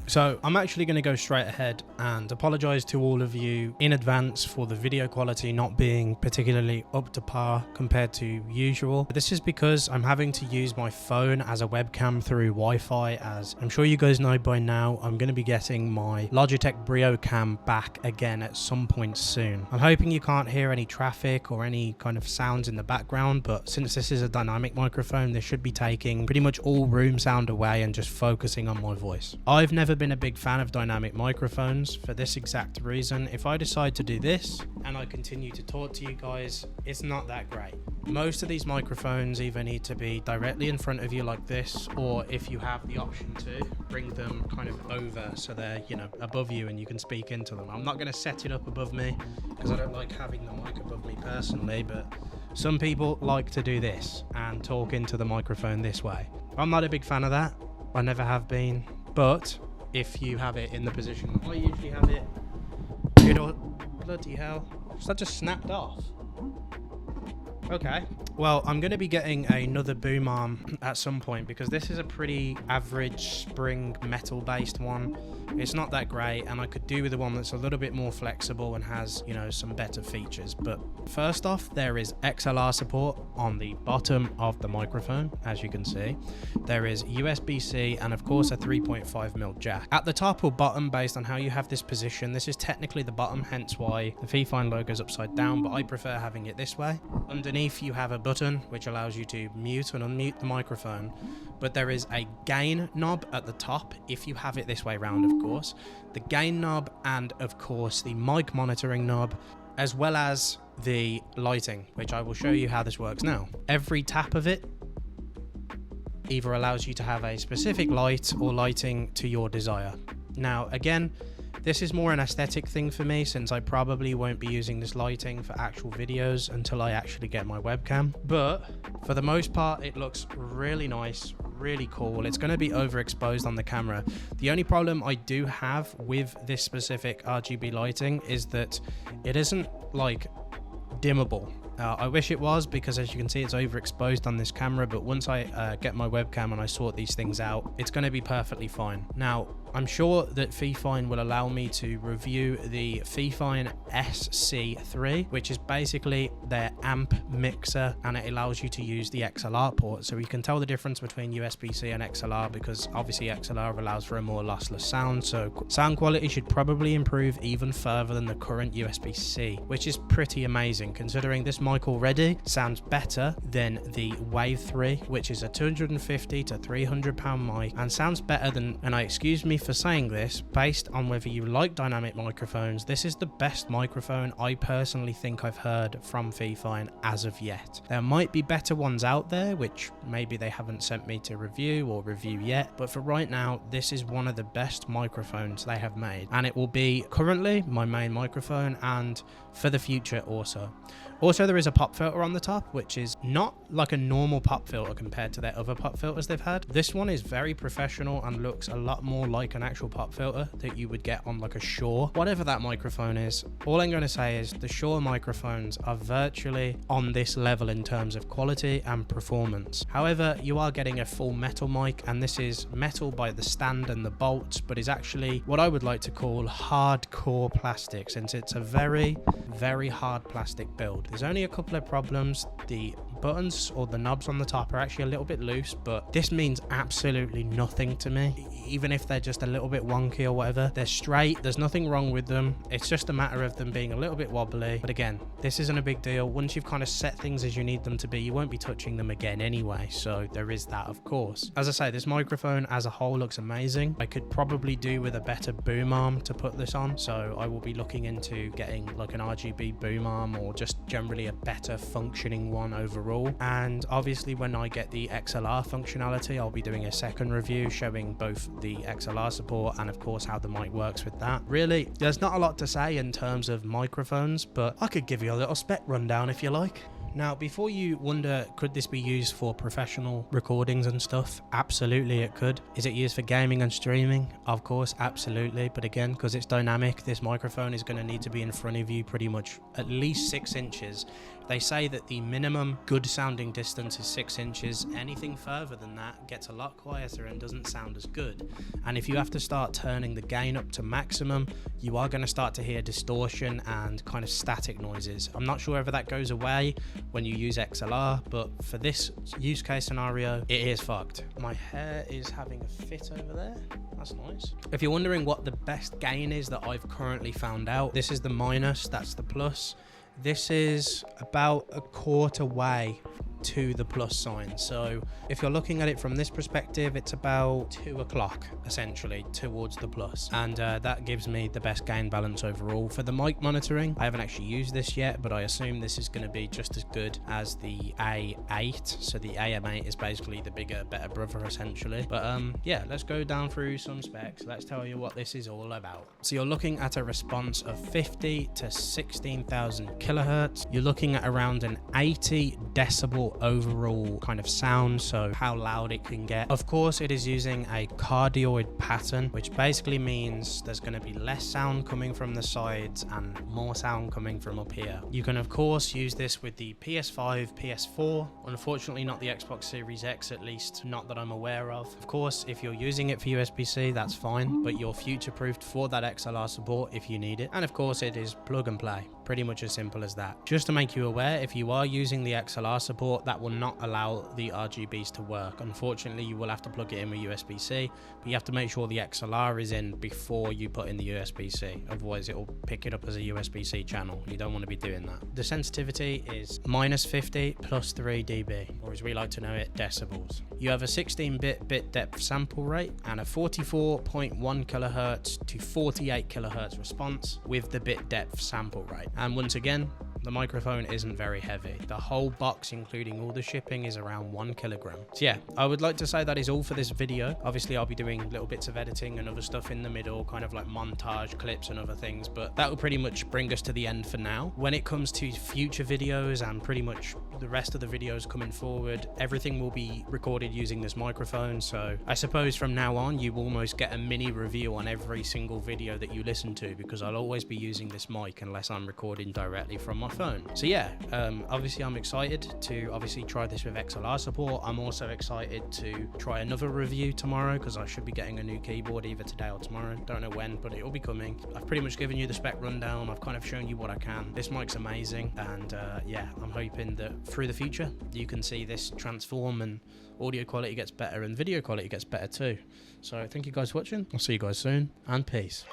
So I'm actually going to go straight ahead and apologize to all of you in advance for the video quality not being particularly up to par compared to usual. This is because I'm having to use my phone as a webcam through Wi-Fi. As I'm sure you guys know by now, I'm going to be getting my Logitech Brio cam back again at some point soon. I'm hoping you can't hear any traffic or any kind of sounds in the background, but since this is a dynamic microphone, this should be taking pretty much all room sound away and just focusing on my voice. I've never been a big fan of dynamic microphones for this exact reason. If I decide to do this and I continue to talk to you guys, it's not that great. Most of these microphones either need to be directly in front of you like this, or if you have the option to bring them kind of over so they're, you know, above you and you can speak into them. I'm not going to set it up above me because I don't like having the mic above me personally, but some people like to do this and talk into the microphone this way. I'm not a big fan of that. I never have been, but if you have it in the position I usually have it, you know, bloody hell, that just snapped off. Okay, well, I'm going to be getting another boom arm at some point because this is a pretty average spring metal based one. It's not that great, and I could do with the one that's a little bit more flexible and has, you know, some better features. But first off, there is XLR support on the bottom of the microphone, as you can see. There is USB-C and of course a 3.5mm jack. At the top or bottom, based on how you have this position, this is technically the bottom, hence why the FIFINE logo is upside down, but I prefer having it this way. Underneath you have a button which allows you to mute and unmute the microphone, but there is a gain knob at the top if you have it this way round, of course. The gain knob and of course the mic monitoring knob, as well as the lighting, which I will show you how this works now. Every tap of it either allows you to have a specific light or lighting to your desire. Now again, this is more an aesthetic thing for me, since I probably won't be using this lighting for actual videos until I actually get my webcam. But for the most part, it looks really nice, really cool. It's going to be overexposed on the camera. The only problem I do have with this specific RGB lighting is that it isn't like dimmable. I wish it was, because as you can see, it's overexposed on this camera, but once I get my webcam and I sort these things out, it's going to be perfectly fine. Now, I'm sure that FIFINE will allow me to review the FIFINE SC3, which is basically their amp mixer, and it allows you to use the XLR port. So you can tell the difference between USB-C and XLR, because obviously XLR allows for a more lossless sound, so sound quality should probably improve even further than the current USB-C, which is pretty amazing considering this mic already sounds better than the Wave 3, which is a 250 to 300 pound mic, and sounds better than, and excuse me for saying this, based on whether you like dynamic microphones, this is the best microphone I personally think I've heard from FIFINE as of yet. There might be better ones out there, which maybe they haven't sent me to review or review yet, but for right now, this is one of the best microphones they have made, and it will be currently my main microphone and for the future also. Also, there is a pop filter on the top, which is not like a normal pop filter compared to their other pop filters they've had. This one is very professional and looks a lot more like an actual pop filter that you would get on like a Shure, whatever that microphone is. All I'm going to say is the Shure microphones are virtually on this level in terms of quality and performance. However, you are getting a full metal mic, and this is metal by the stand and the bolts, but is actually what I would like to call hardcore plastic, since it's a very, very hard plastic build. There's only a couple of problems. The buttons or the knobs on the top are actually a little bit loose, but this means absolutely nothing to me. Even if they're just a little bit wonky or whatever, they're straight, there's nothing wrong with them. It's just a matter of them being a little bit wobbly, but again, this isn't a big deal. Once you've kind of set things as you need them to be, you won't be touching them again anyway, so there is that, of course. As I say, this microphone as a whole looks amazing. I could probably do with a better boom arm to put this on, so I will be looking into getting like an RGB boom arm, or just generally a better functioning one overall. And obviously when I get the XLR functionality, I'll be doing a second review showing both the XLR support and of course how the mic works with that. Really, there's not a lot to say in terms of microphones, but I could give you a little spec rundown if you like. Now, before you wonder, could this be used for professional recordings and stuff? Absolutely it could. Is it used for gaming and streaming? Of course, absolutely. But again, because it's dynamic, this microphone is going to need to be in front of you pretty much at least 6 inches They say that the minimum good sounding distance is 6 inches. Anything further than that gets a lot quieter and doesn't sound as good. And if you have to start turning the gain up to maximum, you are going to start to hear distortion and kind of static noises. I'm not sure whether that goes away when you use XLR, but for this use case scenario, it is fucked. My hair is having a fit over there. That's nice. If you're wondering what the best gain is that I've currently found out, this is the minus, that's the plus. This is about a quarter way to the plus sign. So if you're looking at it from this perspective, it's about 2 o'clock essentially towards the plus, and that gives me the best gain balance overall. For the mic monitoring, I haven't actually used this yet, but I assume this is going to be just as good as the A8. So the AM8 is basically the bigger, better brother essentially. But yeah, let's go down through some specs. Let's tell you what this is all about. So you're looking at a response of 50 to 16,000 kilohertz. You're looking at around an 80 decibel overall kind of sound, so how loud it can get. Of course, it is using a cardioid pattern, which basically means there's going to be less sound coming from the sides and more sound coming from up here. You can of course use this with the PS5, PS4, unfortunately not the Xbox Series X, at least not that I'm aware of. Of course, if you're using it for USB-C, that's fine, but you're future-proofed for that XLR support if you need it. And of course, it is plug and play. Pretty much as simple as that. Just to make you aware, if you are using the XLR support, that will not allow the RGBs to work. Unfortunately, you will have to plug it in with USB-C, but you have to make sure the XLR is in before you put in the USB-C. Otherwise, it will pick it up as a USB-C channel. You don't want to be doing that. The sensitivity is minus 50 plus 3 dB, or as we like to know it, decibels. You have a 16-bit bit depth sample rate and a 44.1 kilohertz to 48 kilohertz response with the bit depth sample rate. And once again, the microphone isn't very heavy. The whole box, including all the shipping, is around 1 kilogram. So yeah, I would like to say that is all for this video. Obviously, I'll be doing little bits of editing and other stuff in the middle, kind of like montage clips and other things, but that will pretty much bring us to the end for now. When it comes to future videos and pretty much the rest of the videos coming forward, everything will be recorded using this microphone. So I suppose from now on, you almost get a mini review on every single video that you listen to, because I'll always be using this mic unless I'm recording directly from my phone. So yeah, obviously I'm excited to obviously try this with XLR support. I'm also excited to try another review tomorrow, because I should be getting a new keyboard either today or tomorrow. Don't know when, but it will be coming. I've pretty much given you the spec rundown. I've kind of shown you what I can. This mic's amazing, and yeah, I'm hoping that through the future you can see this transform and audio quality gets better and video quality gets better too. So thank you guys for watching. I'll see you guys soon, and peace.